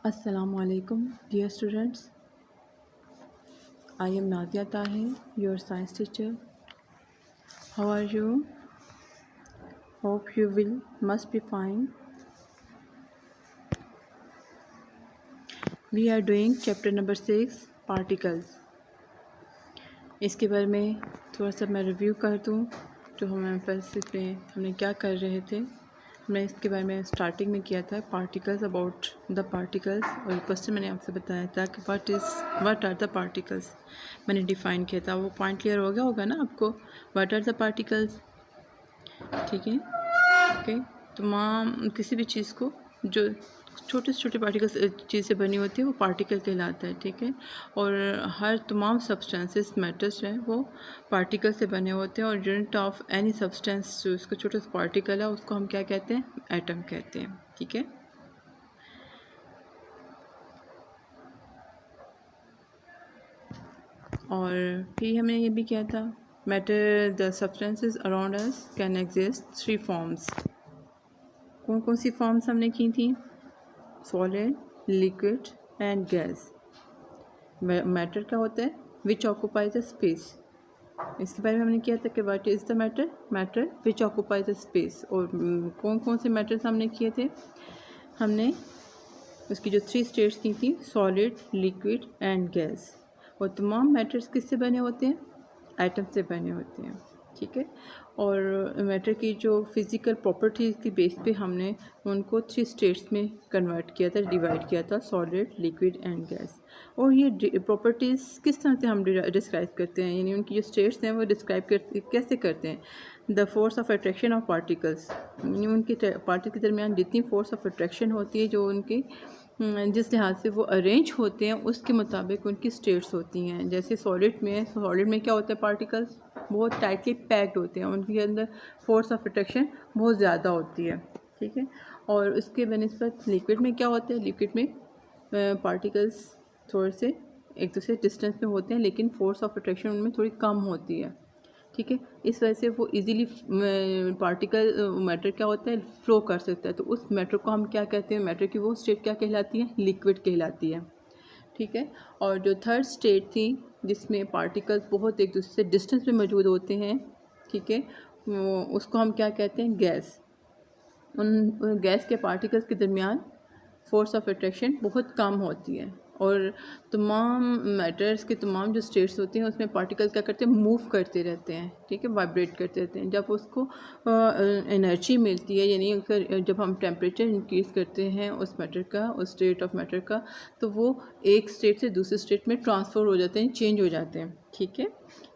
Assalamualaikum, dear students. I am Nadia Tahir, your science teacher. How are you? Hope you must be fine. We are doing chapter number 6, particles. इसके बारे में थोड़ा सा मैं review कर दूँ जो हमें बस इसमें हमने क्या कर रहे थे। हमने इसके बारे में स्टार्टिंग में किया था पार्टिकल्स, अबाउट द पार्टिकल्स, और क्वेश्चन मैंने आपसे बताया था कि व्हाट आर द पार्टिकल्स मैंने डिफ़ाइन किया था। वो पॉइंट क्लियर हो गया होगा ना आपको, व्हाट आर द पार्टिकल्स। ठीक है, ओके। तमाम किसी भी चीज़ को जो छोटे से छोटे पार्टिकल्स चीज़ से बनी होती है वो पार्टिकल कहलाता है। ठीक है, और हर तमाम सब्सटेंसेस मैटर्स हैं वो पार्टिकल से बने होते हैं, और यूनिट ऑफ एनी सब्सटेंस जो इसका छोटा सा पार्टिकल है उसको हम क्या कहते हैं, एटम कहते हैं। ठीक है, और फिर हमने ये भी किया था matter the substances around us can exist 3 forms. कौन कौन सी फॉर्म्स हमने की थी, solid, liquid and gas. Matter क्या होता है, विच ऑक्यूपाइज द स्पेस। इसके बारे में हमने किया था कि what is the matter, matter which occupies the space. और कौन कौन से मैटर्स हमने किए थे, हमने उसकी जो 3 स्टेट्स की थी, सॉलिड, लिक्विड एंड गैस। और तमाम मैटर्स किससे बने होते हैं, एटम से बने होते हैं। ठीक है, और मैटर की जो फिज़िकल प्रॉपर्टीज़ की बेस पे हमने उनको 3 स्टेट्स में कन्वर्ट किया था, डिवाइड किया था, सॉलिड, लिक्विड एंड गैस। और ये प्रॉपर्टीज़ किस तरह से हम डिस्क्राइब करते हैं, यानी उनकी जो स्टेट्स हैं वो डिस्क्राइब कैसे करते हैं। The force of attraction of particles, यानी उनके पार्टिकल के दरमियान जितनी फोर्स ऑफ अट्रैक्शन होती है, जो उनकी जिस लिहाज से वो अरेंज होते हैं उसके मुताबिक उनकी स्टेट्स होती हैं। जैसे सॉलिड में क्या होता है, पार्टिकल्स बहुत टाइटली पैक्ड होते हैं, उनके अंदर फोर्स ऑफ अट्रैक्शन बहुत ज़्यादा होती है। ठीक है, और उसके बनिस्बत लिक्विड में क्या होता है, लिक्विड में पार्टिकल्स थोड़े से एक दूसरे डिस्टेंस में होते हैं, लेकिन फोर्स ऑफ अट्रैक्शन उनमें थोड़ी कम होती है। ठीक है, इस वजह से वो इजीली पार्टिकल मैटर क्या होता है, फ्लो कर सकता है। तो उस मैटर को हम क्या कहते हैं, मैटर की वो स्टेट क्या कहलाती है, लिक्विड कहलाती है। ठीक है, और जो थर्ड स्टेट थी जिसमें पार्टिकल्स बहुत एक दूसरे से डिस्टेंस में मौजूद होते हैं, ठीक है, उसको हम क्या कहते हैं, गैस। उन गैस के पार्टिकल्स के दरमियान फोर्स ऑफ अट्रैक्शन बहुत कम होती है, और तमाम मैटर्स के तमाम जो स्टेट्स होती हैं उसमें पार्टिकल्स क्या करते हैं, मूव करते रहते हैं। ठीक है, वाइब्रेट करते रहते हैं। जब उसको एनर्जी मिलती है, यानी अगर जब हम टेम्परेचर इंक्रीज़ करते हैं उस मैटर का, उस स्टेट ऑफ मैटर का, तो वो एक स्टेट से दूसरे स्टेट में ट्रांसफ़र हो जाते हैं, चेंज हो जाते हैं। ठीक है,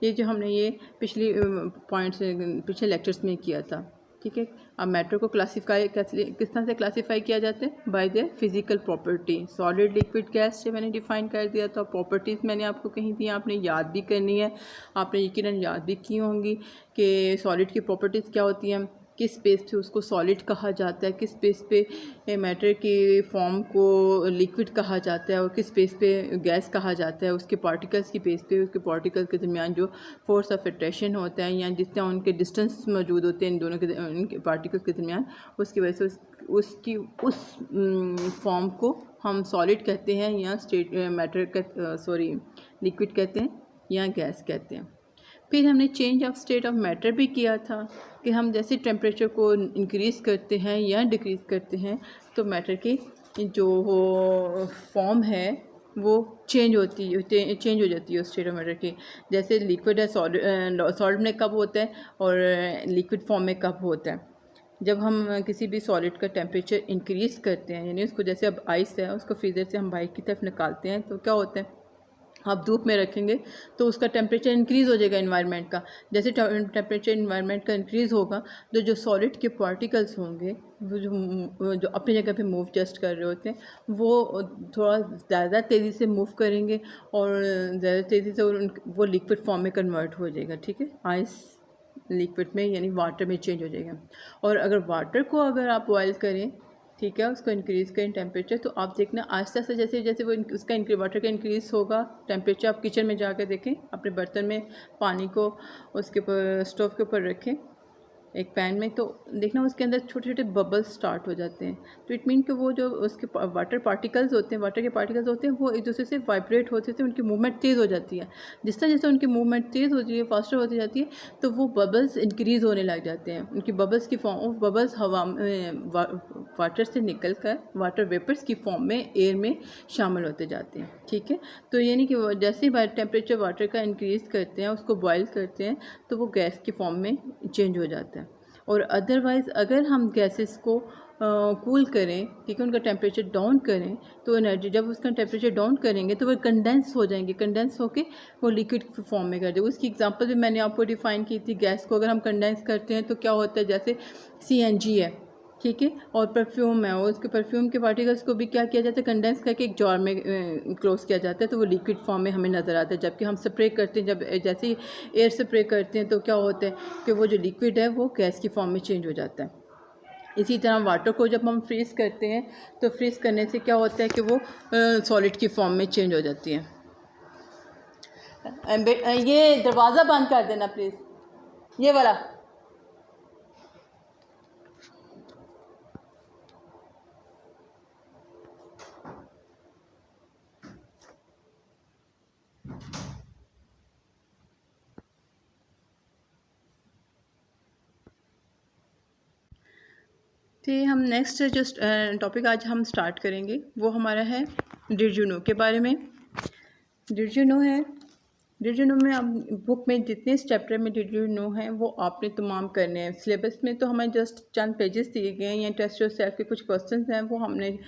ये जो हमने ये पिछली पिछले लेक्चर्स में किया था। ठीक है, अब मैटर को क्लासीफाई किस तरह से क्लासीफाई किया जाता है, by the physical property. Solid, liquid, gas से मैंने डिफाइन कर दिया था। प्रॉपर्टीज़ मैंने आपको कही थी, आपने याद भी करनी है, आपने यकीनन याद भी की होंगी कि सॉलिड की प्रॉपर्टीज़ क्या होती हैं, किस बेस पे उसको सॉलिड कहा जाता है, किस बेस पे मैटर की फॉर्म को लिक्विड कहा जाता है, और किस बेस पे गैस कहा जाता है। उसके पार्टिकल्स की बेस पे उसके पार्टिकल्स के दरमियान जो फोर्स ऑफ अट्रैक्शन होता है, या जितना उनके डिस्टेंस मौजूद होते हैं इन दोनों के उनके पार्टिकल्स के दरमियान, उसकी वजह से उसकी उस फॉर्म को हम सॉलिड कहते हैं, या स्टेट मैटर लिक्विड कहते हैं, या गैस कहते हैं। फिर हमने change of state of matter भी किया था कि हम जैसे टेम्परेचर को इंक्रीज़ करते हैं या डिक्रीज़ करते हैं, तो मैटर की जो फॉर्म है वो चेंज हो जाती है उस स्टेट ऑफ मैटर की। जैसे लिक्विड है, सॉलिड में कब होता है और लिक्विड फॉर्म में कब होता है। जब हम किसी भी सॉलिड का टेम्परेचर इंक्रीज़ करते हैं, यानी उसको जैसे अब आइस है उसको फ्रीज़र से हम बाहर की तरफ निकालते हैं, तो क्या होता है, आप धूप में रखेंगे तो उसका टेम्परेचर इंक्रीज़ हो जाएगा इन्वायरमेंट का। जैसे टेम्परेचर इन्वायरमेंट का इंक्रीज़ होगा, तो जो सॉलिड के पार्टिकल्स होंगे वो जो अपनी जगह पे मूव जस्ट कर रहे होते हैं, वो थोड़ा ज़्यादा तेज़ी से मूव करेंगे, और ज़्यादा तेज़ी से वो लिक्विड फॉर्म में कन्वर्ट हो जाएगा। ठीक है, आइस लिक्विड में यानी वाटर में चेंज हो जाएगा। और अगर वाटर को अगर आप बॉयल करें, ठीक है, उसको इंक्रीज़ करें टेम्परेचर, तो आप देखना आहिस्ता आहिस्ता जैसे जैसे वो उसका वाटर का इंक्रीज़ होगा टेम्परेचर। आप किचन में जाकर देखें, अपने बर्तन में पानी को उसके ऊपर स्टोव के ऊपर रखें, एक पैन में, तो देखना उसके अंदर छोटे छोटे बबल्स स्टार्ट हो जाते हैं, तो इट मीन कि वो जो उसके वाटर पार्टिकल्स होते हैं, वाटर के पार्टिकल्स होते हैं, वो एक दूसरे से वाइब्रेट होते थे, उनकी मूवमेंट तेज़ हो जाती है। जिस तरह जैसे उनकी मूवमेंट तेज़ होती है, फास्टर होती जाती है, तो वो बबल्स इंक्रीज़ होने लग जाते हैं। उनकी बबल्स की फॉर्म ऑफ बबल्स हवा वाटर से निकल कर वाटर वेपर्स की फॉर्म में एयर में शामिल होते जाते हैं। ठीक है, तो यानी कि जैसे ही टेम्परेचर वाटर का इंक्रीज़ करते हैं, उसको बॉयल करते हैं, तो वो गैस की फॉर्म में चेंज हो जाता है। और अदरवाइज़ अगर हम गैसेस को कूल करें, ठीक है, उनका टेम्परेचर डाउन करें, तो एनर्जी जब उसका टेम्परेचर डाउन करेंगे तो वो कंडेंस हो जाएंगे, कंडेंस होके वो लिक्विड फॉर्म में कर देंगे। उसकी एग्जांपल भी मैंने आपको डिफ़ाइन की थी। गैस को अगर हम कंडेंस करते हैं तो क्या होता है, जैसे CNG है, ठीक है, और परफ्यूम है, और उसके परफ्यूम के पार्टिकल्स को भी क्या किया जाता है, कंडेंस करके एक जार में क्लोज किया जाता है, तो वो लिक्विड फॉर्म में हमें नज़र आता है। जबकि हम स्प्रे करते हैं, जब जैसे ही एयर स्प्रे करते हैं, तो क्या होता है कि वो जो लिक्विड है वो गैस की फॉर्म में चेंज हो जाता है। इसी तरह वाटर को जब हम फ्रीज़ करते हैं, तो फ्रीज़ करने से क्या होता है कि वो सॉलिड की फॉर्म में चेंज हो जाती है। ये दरवाज़ा बंद कर देना प्लीज़, ये वाला। तो ये हम नेक्स्ट जो टॉपिक आज हम स्टार्ट करेंगे वो हमारा है डिड यू नो के बारे में। डिड यू नो है, डिड यू नो में अब बुक में जितने चैप्टर में डिड यू नो है वो आपने तमाम करने हैं। सिलेबस में तो हमें जस्ट चंद पेजेस दिए गए हैं, या टेस्ट योर सेल्फ के कुछ क्वेश्चंस हैं वो हमने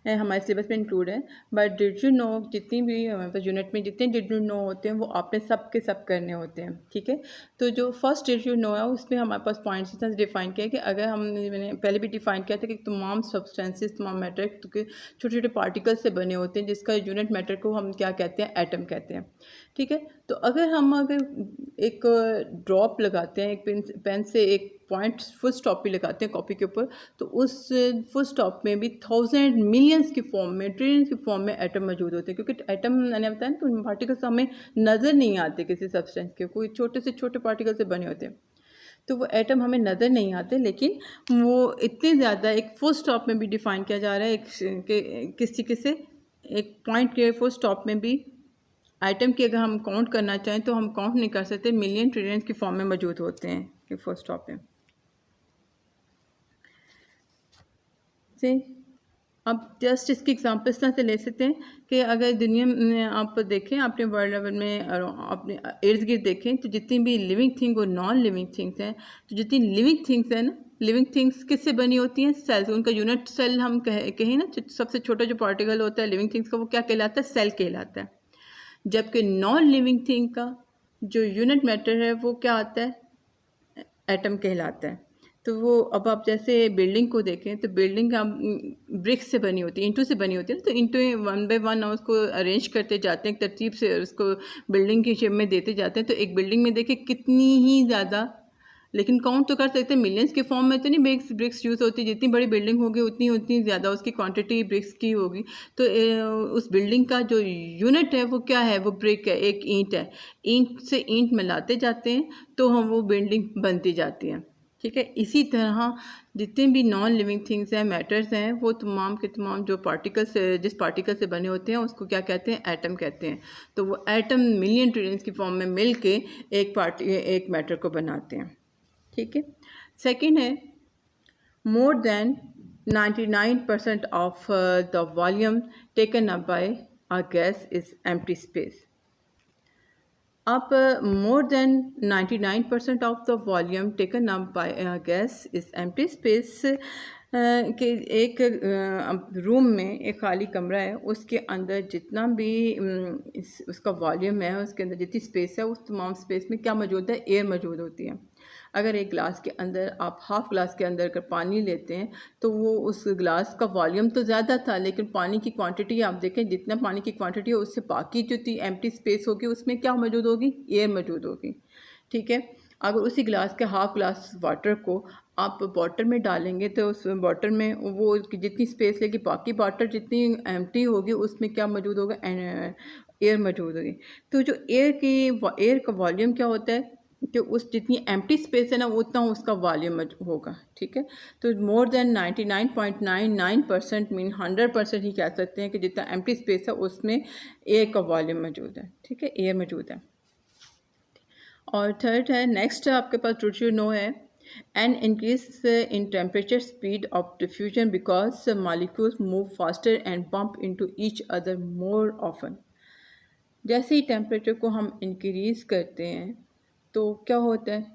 हमारे सिलेबस में इंक्लूड है। बट डिड यू नो जितनी भी हमारे पास यूनिट में जितने डिड यू नो होते हैं वो आपने सब के सब करने होते हैं। ठीक है, तो जो फर्स्ट डिड यू नो है उसमें हमारे पास पॉइंट्स इतना डिफाइन किया कि अगर मैंने पहले भी डिफाइन किया था कि तमाम सब्सटेंसेस, तमाम मैटर के छोटे छोटे पार्टिकल्स से बने होते हैं, जिसका यूनिट मैटर को हम क्या कहते हैं, एटम कहते हैं। ठीक है, तो अगर एक ड्रॉप लगाते हैं, एक पेन से एक पॉइंट फुल स्टॉप भी लगाते हैं कॉपी के ऊपर, तो उस फुल स्टॉप में भी थाउजेंड मिलियंस की फॉर्म में, ट्रिलियंस की फॉर्म में एटम मौजूद होते हैं। क्योंकि एटम मैंने बताया ना, तो पार्टिकल्स हमें नज़र नहीं आते किसी सब्सटेंस के, कोई छोटे से छोटे पार्टिकल से बने होते हैं, तो वो एटम हमें नज़र नहीं आते, लेकिन वो इतने ज़्यादा एक फुल स्टॉप में भी डिफ़ाइन किया जा रहा है, किसी से एक पॉइंट के फुल स्टॉप में भी आइटम की अगर हम काउंट करना चाहें तो हम काउंट नहीं कर सकते, मिलियन ट्रिलियन की फॉर्म में मौजूद होते हैं कि फुल स्टॉप में से। अब जस्ट इसकी एग्जांपल इस तरह से ले सकते हैं कि अगर दुनिया में आप देखें, अपने वर्ल्ड लेवल में अपने इर्द गिर्द देखें, तो जितनी भी लिविंग थिंग और नॉन लिविंग थिंग्स हैं, तो जितनी लिविंग थिंग्स हैं ना, लिविंग थिंग्स किससे बनी होती हैं, सेल्स। उनका यूनिट सेल हम कहें ना, सबसे छोटा जो पार्टिकल होता है लिविंग थिंग्स का, वो क्या कहलाता है, सेल कहलाता है। जबकि नॉन लिविंग थिंग का जो यूनिट मैटर है वो क्या आता है, एटम कहलाता है। तो वो अब आप जैसे बिल्डिंग को देखें, तो बिल्डिंग हम ब्रिक्स से बनी होती है, ईंटों से बनी होती है, तो ईंटों वन बाय वन उसको अरेंज करते जाते हैं, एक तरतीब से उसको बिल्डिंग की शेप में देते जाते हैं। तो एक बिल्डिंग में देखिए कितनी ही ज़्यादा, लेकिन काउंट तो कर सकते हैं, मिलियंस के फॉर्म में तो नहीं ब्रिक्स यूज़ होती। जितनी बड़ी बिल्डिंग होगी उतनी उतनी ज़्यादा उसकी क्वांटिटी ब्रिक्स की होगी। तो उस बिल्डिंग का जो यूनिट है वो क्या है, वो ब्रिक है, एक ईंट है। ईंट से ईंट मिलाते जाते हैं तो हम वो बिल्डिंग बनती जाती है। ठीक है, इसी तरह जितने भी नॉन लिविंग थिंग्स हैं, मैटर्स हैं, वो तमाम के तमाम जो पार्टिकल्स, जिस पार्टिकल से बने होते हैं उसको क्या कहते हैं, एटम कहते हैं। तो वो एटम मिलियन ट्रिलियंस की फॉर्म में मिल के एक मैटर को बनाते हैं। ठीक है, सेकेंड है more than 99% of the volume taken up by a gas is empty space. अब more than 99% of the volume taken up by a gas is empty space के एक रूम में एक खाली कमरा है, उसके अंदर जितना भी उसका वॉल्यूम है, उसके अंदर जितनी स्पेस है, उस तमाम स्पेस में क्या मौजूद है, एयर मौजूद होती है। अगर एक गिलास के अंदर आप हाफ़ ग्लास के अंदर अगर पानी लेते हैं, तो वो उस गिलास का वॉल्यूम तो ज़्यादा था, लेकिन पानी की क्वांटिटी आप देखें, जितना पानी की क्वांटिटी है उससे बाकी जो थी एम्प्टी स्पेस होगी, उसमें क्या मौजूद होगी, एयर मौजूद होगी। ठीक है, अगर उसी गिलास के हाफ़ ग्लास वाटर को आप बॉटल में डालेंगे, तो उस बॉटल में वो जितनी स्पेस लेगी, बाकी बॉटल जितनी एम्प्टी होगी उसमें क्या मौजूद होगा, एयर मौजूद होगी। तो जो एयर का वॉल्यूम क्या होता है, कि उस जितनी एम्प्टी स्पेस है ना उतना उसका वॉल्यूम होगा, ठीक है। तो मोर देन 99.99% मीन 100% ही कह सकते हैं कि जितना एम्प्टी स्पेस है उसमें एयर का वॉल्यूम मौजूद है, ठीक है, एयर मौजूद है। और थर्ड है, नेक्स्ट आपके पास ट्रू टू नो है, an increase in temperature speed of diffusion because molecules move faster and bump into each other more often. जैसे ही टेम्परेचर को हम इंक्रीज़ करते हैं तो क्या होता है,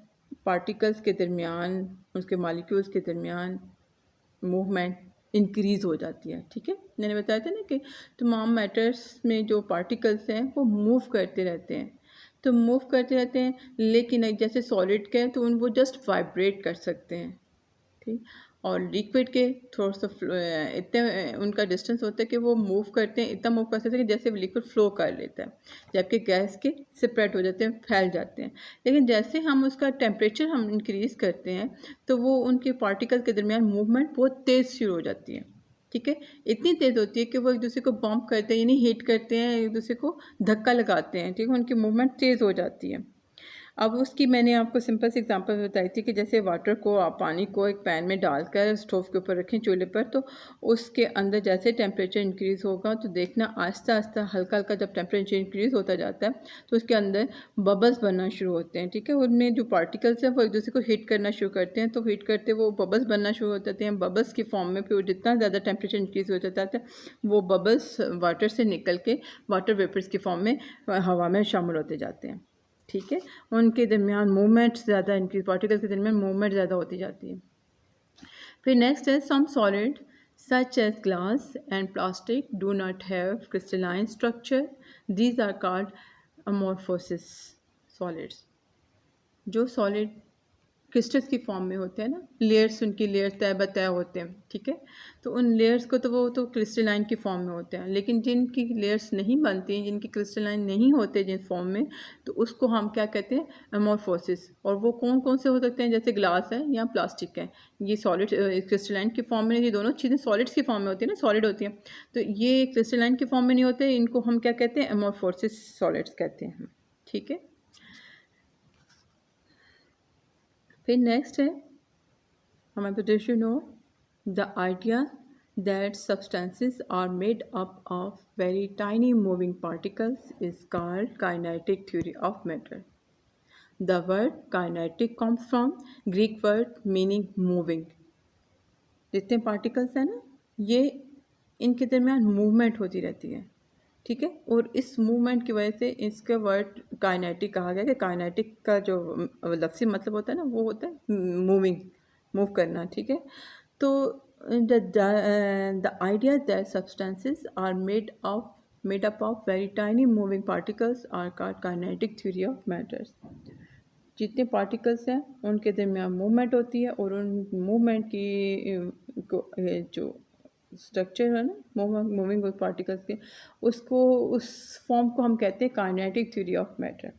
पार्टिकल्स के दरमियान, उसके मॉलिक्यूल्स के दरमियान मूवमेंट इंक्रीज़ हो जाती है, ठीक है। मैंने बताया था ना कि तमाम मैटर्स में जो पार्टिकल्स हैं वो मूव करते रहते हैं, तो मूव करते रहते हैं, लेकिन जैसे सॉलिड के हैं तो वो जस्ट वाइब्रेट कर सकते हैं, ठीक। और लिक्विड के थोड़ा सा इतने उनका डिस्टेंस होता है कि वो मूव करते हैं, इतना मूव कर सकते हैं कि जैसे लिक्विड फ्लो कर लेता है, जबकि गैस के सेपरेट हो जाते हैं, फैल जाते हैं। लेकिन जैसे हम उसका टेम्परेचर हम इंक्रीज़ करते हैं तो वो उनके पार्टिकल के दरमियान मूवमेंट बहुत तेज़ शुरू हो जाती है, ठीक है। इतनी तेज़ होती है कि वो एक दूसरे को बम्प करते हैं, यानी हिट करते हैं, एक दूसरे को धक्का लगाते हैं, ठीक है, उनकी मूवमेंट तेज़ हो जाती है। अब उसकी मैंने आपको सिंपल सी एग्जांपल बताई थी कि जैसे वाटर को, आप पानी को एक पैन में डालकर स्टोव के ऊपर रखें, चूल्हे पर, तो उसके अंदर जैसे टेम्परेचर इंक्रीज़ होगा तो देखना आहिस्ता आहिस्ता हल्का हल्का जब टेम्परेचर इंक्रीज़ होता जाता है तो उसके अंदर बबल्स बनना शुरू होते हैं, ठीक है। उनमें जो पार्टिकल्स हैं वो एक दूसरे को हिट करना शुरू करते हैं, तो हिट करते वो बबल्स बनना शुरू हो जाते हैं। बबल्स की फॉर्म में फिर जितना ज़्यादा टेम्परेचर इंक्रीज़ हो जाता है वो बबल्स वाटर से निकल के वाटर वेपर्स की फॉर्म में हवा में शामिल होते जाते हैं, ठीक है। उनके दरमियान मूवमेंट ज़्यादा, इनकी पार्टिकल के दरमियान मूवमेंट ज़्यादा होती जाती है। फिर नेक्स्ट है, some solid such as glass and plastic do not have crystalline structure, these are called amorphous solids. जो सॉलिड क्रिस्टल्स की फॉर्म में होते हैं ना, लेयर्स, उनकी लेयर्स तय बतय होते हैं, ठीक है। तो उन लेयर्स को तो वो तो क्रिस्टलाइन की फॉर्म में होते हैं, लेकिन जिनकी लेयर्स नहीं बनती हैं, जिनकी क्रिस्टलाइन नहीं होते जिन फॉर्म में, तो उसको हम क्या कहते हैं, एमोर्फोसिस। और वो कौन कौन से हो सकते हैं, जैसे ग्लास है या प्लास्टिक है, ये सॉलिड क्रिस्टलाइन की फॉर्म में, ये दोनों चीज़ें सॉलिड्स की फॉर्म में होती है ना, सॉलिड होती हैं, तो ये क्रिस्टलाइन की फॉर्म में नहीं होते, इनको हम क्या कहते हैं, एमोर्फोसिस सॉलिड्स कहते हैं, ठीक है। फिर नेक्स्ट है, हमें पता know the idea that substances are made up of very tiny moving particles is called kinetic theory of matter. The word kinetic comes from Greek word meaning moving. जितने पार्टिकल्स हैं ना, ये इनके दरमियान मूवमेंट होती रहती है, ठीक है। और इस मूवमेंट की वजह से इसका वर्ड काइनेटिक कहा गया, कि काइनेटिक का जो लफ्ज़ी मतलब होता है ना, वो होता है मूविंग, मूव करना, ठीक है। तो the idea that substances are made up of very tiny moving particles are called kinetic theory of matters. जितने पार्टिकल्स हैं उनके दरमियान मूवमेंट होती है, और उन मूवमेंट की जो स्ट्रक्चर है ना मूविंग पार्टिकल्स के, उसको, उस फॉर्म को हम कहते हैं काइनेटिक थ्योरी ऑफ मैटर,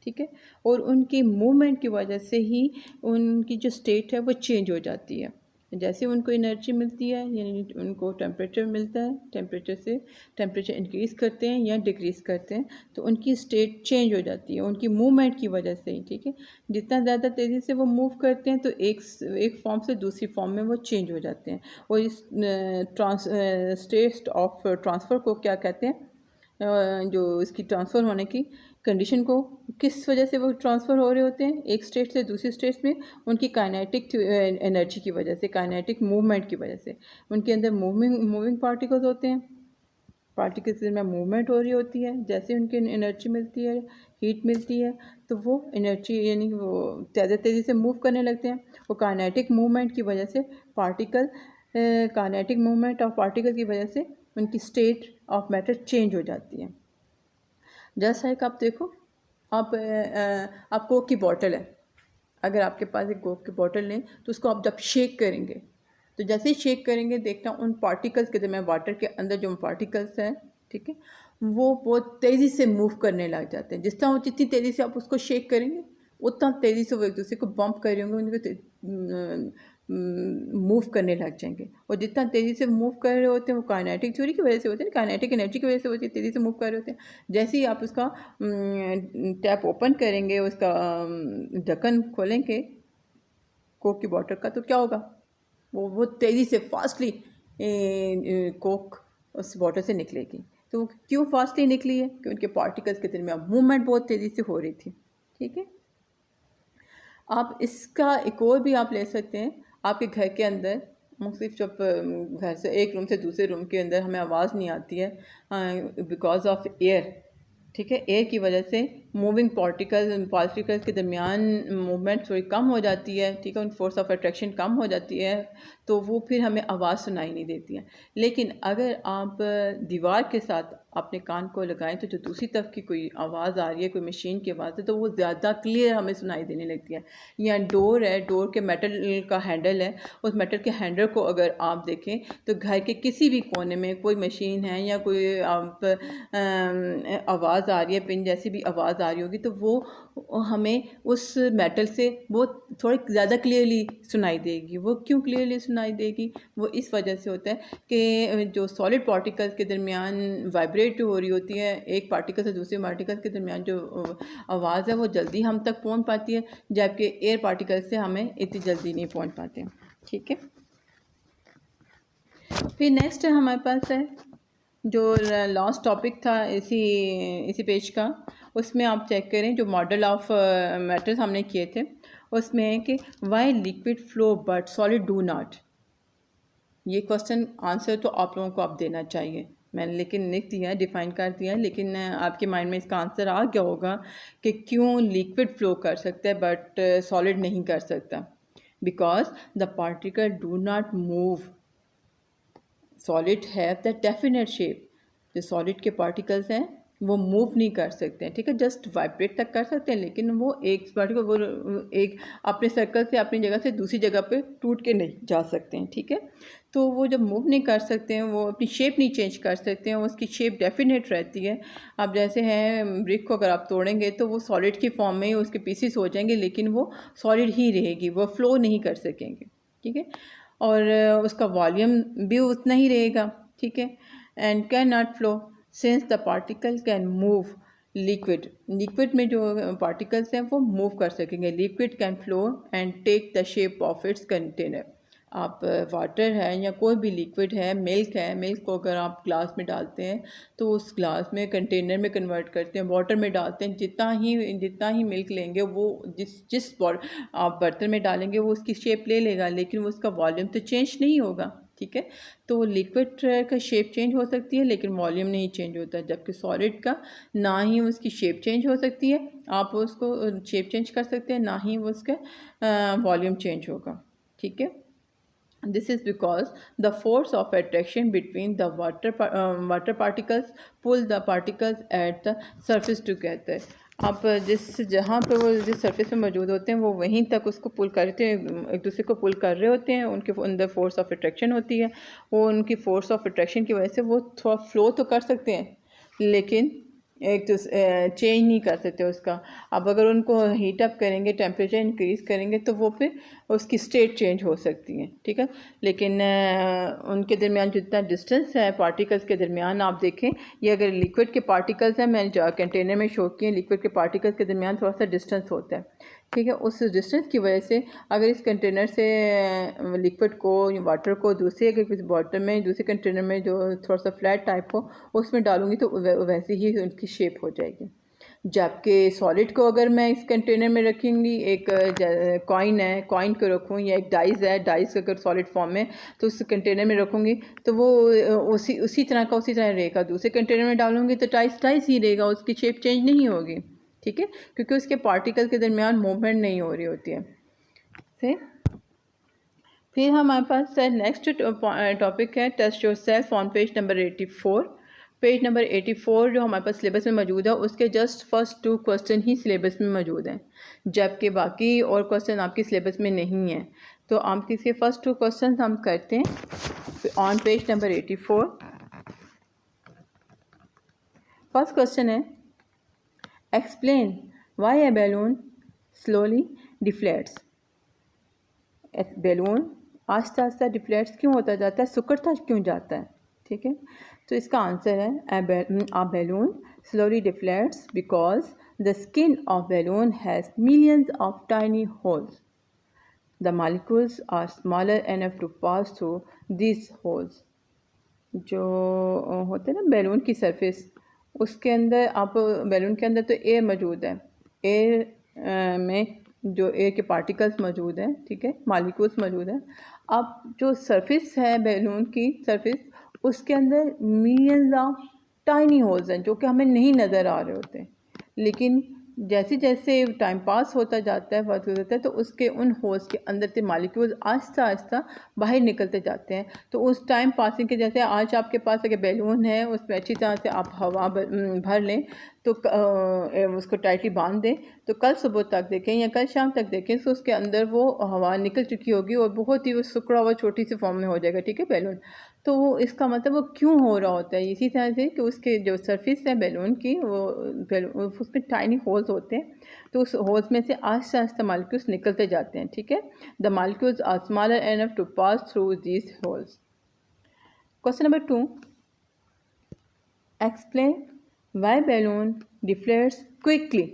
ठीक है। और उनकी मूवमेंट की वजह से ही उनकी जो स्टेट है वो चेंज हो जाती है। जैसे उनको एनर्जी मिलती है, यानी उनको टेम्परेचर मिलता है, टेम्परेचर से टेम्परेचर इंक्रीज़ करते हैं या डिक्रीज़ करते हैं तो उनकी स्टेट चेंज हो जाती है, उनकी मूवमेंट की वजह से ही, ठीक है। जितना ज़्यादा तेज़ी से वो मूव करते हैं तो एक फॉर्म से दूसरी फॉर्म में वो चेंज हो जाते हैं। और इस स्टेट ऑफ ट्रांसफ़र को क्या कहते हैं, जो इसकी ट्रांसफ़र होने की कंडीशन को, किस वजह से वो ट्रांसफ़र हो रहे होते हैं एक स्टेट से दूसरी स्टेट में, उनकी काइनेटिक एनर्जी की वजह से, काइनेटिक मूवमेंट की वजह से। उनके अंदर मूविंग पार्टिकल्स होते हैं, पार्टिकल्स में मूवमेंट हो रही होती है, जैसे उनकी एनर्जी मिलती है, हीट मिलती है, तो वो एनर्जी यानी वो ज़्यादा तेज़ी से मूव करने लगते हैं। वो काइनेटिक मूवमेंट की वजह से particle, kinetic movement of particle की वजह से उनकी स्टेट ऑफ मैटर चेंज हो जाती है। जैसा है कि आप देखो, आप कोक की बॉटल है, अगर आपके पास एक कोक की बॉटल लें तो उसको आप जब शेक करेंगे, तो जैसे ही शेक करेंगे देखना उन पार्टिकल्स के दरमियान, वाटर के अंदर जो पार्टिकल्स हैं, ठीक है, वो बहुत तेज़ी से मूव करने लग जाते हैं। जितनी तेज़ी से आप उसको शेक करेंगे उतना तेज़ी से वो एक दूसरे को बम्प कर रहे होंगे, उनको मूव करने लग जाएंगे, और जितना तेज़ी से मूव कर रहे होते हैं वो काइनेटिक थ्योरी की वजह से होते हैं, काइनेटिक एनर्जी की वजह से होती है, तेज़ी से मूव कर रहे होते हैं। जैसे ही आप उसका टैप ओपन करेंगे, उसका ढक्कन खोलेंगे कोक की बॉटल का, तो क्या होगा, वो तेज़ी से फास्टली कोक उस बॉटल से निकलेगी। तो क्यों फास्टली निकली है, कि उनके पार्टिकल्स के दरमियान मूवमेंट बहुत तेज़ी से हो रही थी। ठीक है, आप इसका एक और भी आप ले सकते हैं। आपके घर के अंदर मुख्तलिफ, जब घर से एक रूम से दूसरे रूम के अंदर हमें आवाज़ नहीं आती है बिकॉज ऑफ एयर, ठीक है, एयर की वजह से मूविंग पार्टिकल्स के दरमियान मूवमेंट थोड़ी कम हो जाती है, ठीक है, उन फोर्स ऑफ अट्रैक्शन कम हो जाती है, तो वो फिर हमें आवाज़ सुनाई नहीं देती है। लेकिन अगर आप दीवार के साथ अपने कान को लगाएं तो जो दूसरी तरफ की कोई आवाज़ आ रही है, कोई मशीन की आवाज़ है, तो वो ज़्यादा क्लियर हमें सुनाई देने लगती है। या डोर है, डोर के मेटल का हैंडल है, उस मेटल के हैंडल को अगर आप देखें तो घर के किसी भी कोने में कोई मशीन है या कोई आप आवाज़ आ रही है, पिन जैसी भी आवाज़ आ रही होगी, तो वो हमें उस मेटल से वो थोड़ी ज़्यादा क्लियरली सुनाई देगी। वो क्यों क्लियरली सुनाई देगी, वो इस वजह से होता है कि जो सॉलिड पार्टिकल्स के दरमियान वाइब्रेट हो रही होती है, एक पार्टिकल से दूसरे पार्टिकल के दरमियान जो आवाज़ है वो जल्दी हम तक पहुंच पाती है, जबकि एयर पार्टिकल से हमें इतनी जल्दी नहीं पहुंच पाते। ठीक है, फिर नेक्स्ट हमारे पास है जो लास्ट टॉपिक था इसी पेज का, उसमें आप चेक करें जो मॉडल ऑफ मैटर्स हमने किए थे, उसमें है कि Y liquid flow but solid do not. ये क्वेश्चन आंसर तो आप लोगों को आप देना चाहिए, मैंने लेकिन लिख दिया है, डिफाइन कर दिया है, लेकिन आपके माइंड में इसका आंसर आ गया होगा कि क्यों लिक्विड फ्लो कर सकता है बट सॉलिड नहीं कर सकता। Because the particle do not move, solid have the definite shape. जो सॉलिड के पार्टिकल्स हैं वो मूव नहीं कर सकते हैं, ठीक है, जस्ट वाइब्रेट तक कर सकते हैं, लेकिन वो एक पार्टिकल वो एक अपने सर्कल से अपनी जगह से दूसरी जगह पे टूट के नहीं जा सकते हैं। ठीक है, तो वो जब मूव नहीं कर सकते हैं, वो अपनी शेप नहीं चेंज कर सकते हैं, उसकी शेप डेफिनेट रहती है। अब जैसे हैं ब्रिक को अगर आप तोड़ेंगे तो वो सॉलिड की फॉर्म में ही उसके पीसेस हो जाएंगे, लेकिन वो सॉलिड ही रहेगी, वो फ्लो नहीं कर सकेंगे। ठीक है, और उसका वॉल्यूम भी उतना ही रहेगा। ठीक है, and can not flow since the particle can move. Liquid में जो पार्टिकल्स हैं वो मूव कर सकेंगे। Liquid can flow and take the shape of its container. आप वाटर है या कोई भी लिक्विड है, मिल्क को अगर आप ग्लास में डालते हैं तो उस ग्लास में कंटेनर में कन्वर्ट करते हैं, वाटर में डालते हैं, जितना ही मिल्क लेंगे वो जिस आप बर्तन में डालेंगे वो उसकी शेप ले लेगा, लेकिन वो उसका वॉल्यूम तो चेंज नहीं होगा। ठीक है, तो लिक्विड का शेप चेंज हो सकती है लेकिन वॉल्यूम नहीं चेंज होता, जबकि सॉलिड का ना ही उसकी शेप चेंज हो सकती है, आप उसको शेप चेंज कर सकते हैं, ना ही वो उसका वॉल्यूम चेंज होगा। ठीक है, this is because the force of attraction between the water particles pull the particles at the surface together। आप जहाँ पे वो जिस सरफेस पे मौजूद होते हैं वो वहीं तक उसको पुल करते हैं, एक दूसरे को पुल कर रहे होते हैं, उनके अंदर फोर्स ऑफ अट्रैक्शन होती है। वो उनकी फोर्स ऑफ अट्रैक्शन की वजह से वो थोड़ा फ्लो तो कर सकते हैं, लेकिन एक तो चेंज नहीं कर सकते उसका। अब अगर उनको हीट अप करेंगे, टेम्परेचर इंक्रीज़ करेंगे, तो वो फिर उसकी स्टेट चेंज हो सकती है। ठीक है, लेकिन उनके दरमियान जितना डिस्टेंस है पार्टिकल्स के दरमियान, आप देखें ये अगर लिक्विड के पार्टिकल्स हैं, मैंने कंटेनर में शो किए, लिक्विड के पार्टिकल्स के दरमियान थोड़ा सा डिस्टेंस होता है। ठीक है, उस डिस्टेंस की वजह से अगर इस कंटेनर से लिक्विड को या वाटर को दूसरे अगर किसी बॉटल में, दूसरे कंटेनर में जो थोड़ा सा फ्लैट टाइप हो उसमें डालूंगी तो वैसे ही उनकी शेप हो जाएगी। जबकि सॉलिड को अगर मैं इस कंटेनर में रखूँगी, एक कॉइन है, कॉइन को रखूँ, या एक डाइस है, डाइस अगर सॉलिड फॉर्म में तो उस कंटेनर में रखूँगी तो वो उसी तरह रहेगा। दूसरे कंटेनर में डालूँगी तो डाइस ही रहेगा, उसकी शेप चेंज नहीं होगी। ठीक है, क्योंकि उसके पार्टिकल के दरमियान मूवमेंट नहीं हो रही होती है। से फिर हमारे पास नेक्स्ट टॉपिक है test yourself on page number 84। Page number 84 जो हमारे पास सिलेबस में मौजूद है उसके जस्ट फर्स्ट 2 क्वेश्चन ही सिलेबस में मौजूद हैं, जबकि बाकी और क्वेश्चन आपकी सिलेबस में नहीं हैं। तो आप इसके फर्स्ट 2 क्वेश्चन हम करते हैं on page number 84। First question है explain why a balloon slowly deflates. A balloon Aahista Aahista डिफ्लेट्स क्यों होता जाता है, सिकुड़ता क्यों जाता है, ठीक है। तो इसका आंसर है a balloon slowly deflates because the skin of balloon has millions of tiny holes. The molecules are smaller enough to pass through these holes. जो होते हैं ना बैलून की सरफेस, उसके अंदर आप बैलून के अंदर तो एयर मौजूद है, एयर में जो एयर के पार्टिकल्स मौजूद हैं, ठीक है, मॉलिक्यूल्स मौजूद हैं। अब जो सरफेस है बैलून की सरफेस, उसके अंदर मिलियंस ऑफ टाइनी होल्स हैं जो कि हमें नहीं नज़र आ रहे होते, लेकिन जैसे जैसे टाइम पास होता जाता है, वक्त होता है, तो उसके उन होल्स के अंदर से मॉलिक्यूल्स आहिस्ता आहिस्ता बाहर निकलते जाते हैं। तो उस टाइम पासिंग के, जैसे आज आपके पास अगर बैलून है, उसमें अच्छी तरह से आप हवा भर लें, तो उसको टाइटली बांध दें, तो कल सुबह तक देखें या कल शाम तक देखें तो उसके अंदर वो हवा निकल चुकी होगी और बहुत ही वो सिकुड़ा हुआ छोटी सी फॉर्म में हो जाएगा, ठीक है, बैलून। तो वो इसका मतलब वो क्यों हो रहा होता है, इसी तरह से कि उसके जो सरफेस है बैलून की, वो बैलून उसमें टाइनी होल्स होते हैं, तो उस होल्स में से आहिस्ता आहिस्ता मॉलिक्यूल्स निकलते जाते हैं, ठीक है। The molecules are smaller enough to pass through these holes. Question number 2, explain why balloon deflates quickly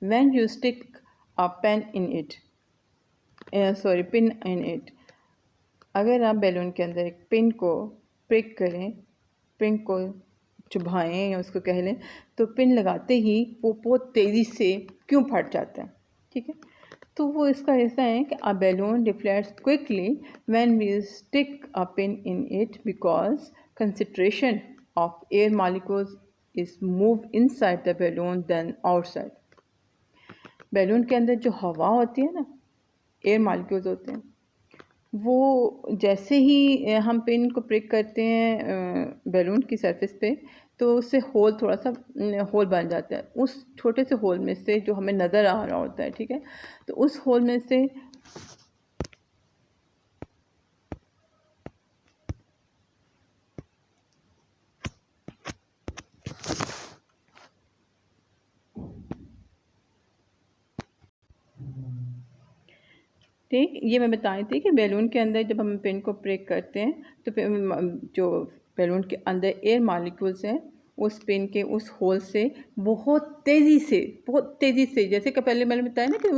when you stick a pen in it, pin in it। अगर आप बैलून के अंदर एक पिन को प्रिक करें, पिन को चुभाएं या उसको कह लें, तो पिन लगाते ही वो बहुत तेज़ी से क्यों फट जाता है, ठीक है। तो वो इसका ऐसा है कि a balloon deflates quickly when we stick a pin in it because concentration of air molecules is moved inside the balloon than outside। Balloon के अंदर जो हवा होती है ना, एयर मॉलिक्यूल्स होते हैं, वो जैसे ही हम पिन को प्रिक करते हैं बैलून की सरफेस पे, तो उससे होल थोड़ा सा होल बन जाता है। उस छोटे से होल में से जो हमें नज़र आ रहा होता है, ठीक है, तो उस होल में से ठीक, ये मैं बता रही थी कि बैलून के अंदर जब हम पिन को प्रिक करते हैं, तो जो बैलून के अंदर एयर मॉलिक्यूल्स हैं, उस पिन के उस होल से बहुत तेज़ी से, जैसे कि पहले मैंने बताया ना कि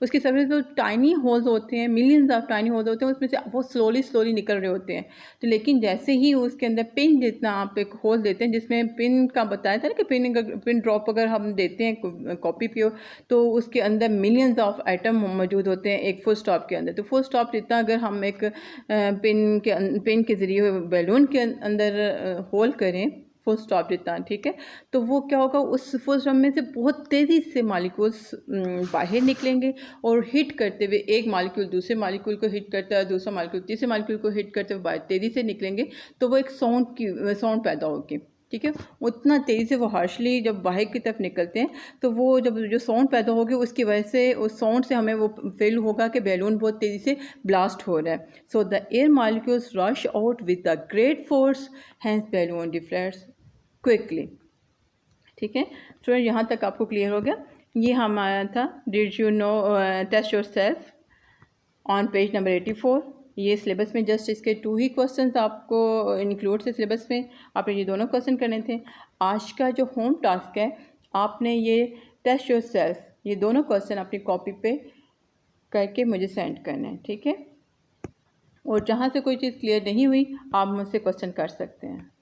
उसकी सरफेस जो टाइनी होल्स होते हैं, मिलियंस ऑफ टाइनी होल्स होते हैं, उसमें से वो स्लोली निकल रहे होते हैं। तो लेकिन जैसे ही उसके अंदर पिन जितना आप एक होल देते हैं, जिसमें पिन का बताया था ना कि पिन ड्रॉप अगर हम देते हैं कॉपी पे, तो उसके अंदर मिलियंस ऑफ आइटम मौजूद होते हैं एक फुल स्टॉप के अंदर। तो फुल स्टॉप जितना अगर हम एक पिन के ज़रिए बैलून के अंदर होल करें, फुल स्टॉप जितना, ठीक है, तो वो क्या होगा, उस फुल स्टॉप में से बहुत तेज़ी से मॉलिक्यूल्स बाहर निकलेंगे और हिट करते हुए, एक मॉलिक्यूल दूसरे मॉलिक्यूल को हिट करता है, दूसरा मॉलिक्यूल तीसरे मॉलिक्यूल को हिट करते हुए बाहर तेज़ी से निकलेंगे, तो वो एक साउंड पैदा होगी, ठीक है। उतना तेज़ी से वो हार्शली जब बाहर की तरफ निकलते हैं, तो वो जब जो साउंड पैदा होगी, उसकी वजह से उस साउंड से हमें वो फील होगा कि बैलून बहुत तेज़ी से ब्लास्ट हो रहा है। So the air molecules rush out with the great force, hence balloon deflates quickly, ठीक है। तो यहाँ तक आपको क्लियर हो गया। ये हमारा था did you know test yourself on page number 84। ये सिलेबस में जस्ट इसके 2 ही क्वेश्चंस आपको इंक्लूड थे सिलेबस में, आपने ये दोनों क्वेश्चन करने थे। आज का जो होम टास्क है, आपने ये टेस्ट योरसेल्फ, ये दोनों क्वेश्चन अपनी कॉपी पे करके मुझे सेंड करना है, ठीक है। और जहाँ से कोई चीज़ क्लियर नहीं हुई, आप मुझसे क्वेश्चन कर सकते हैं।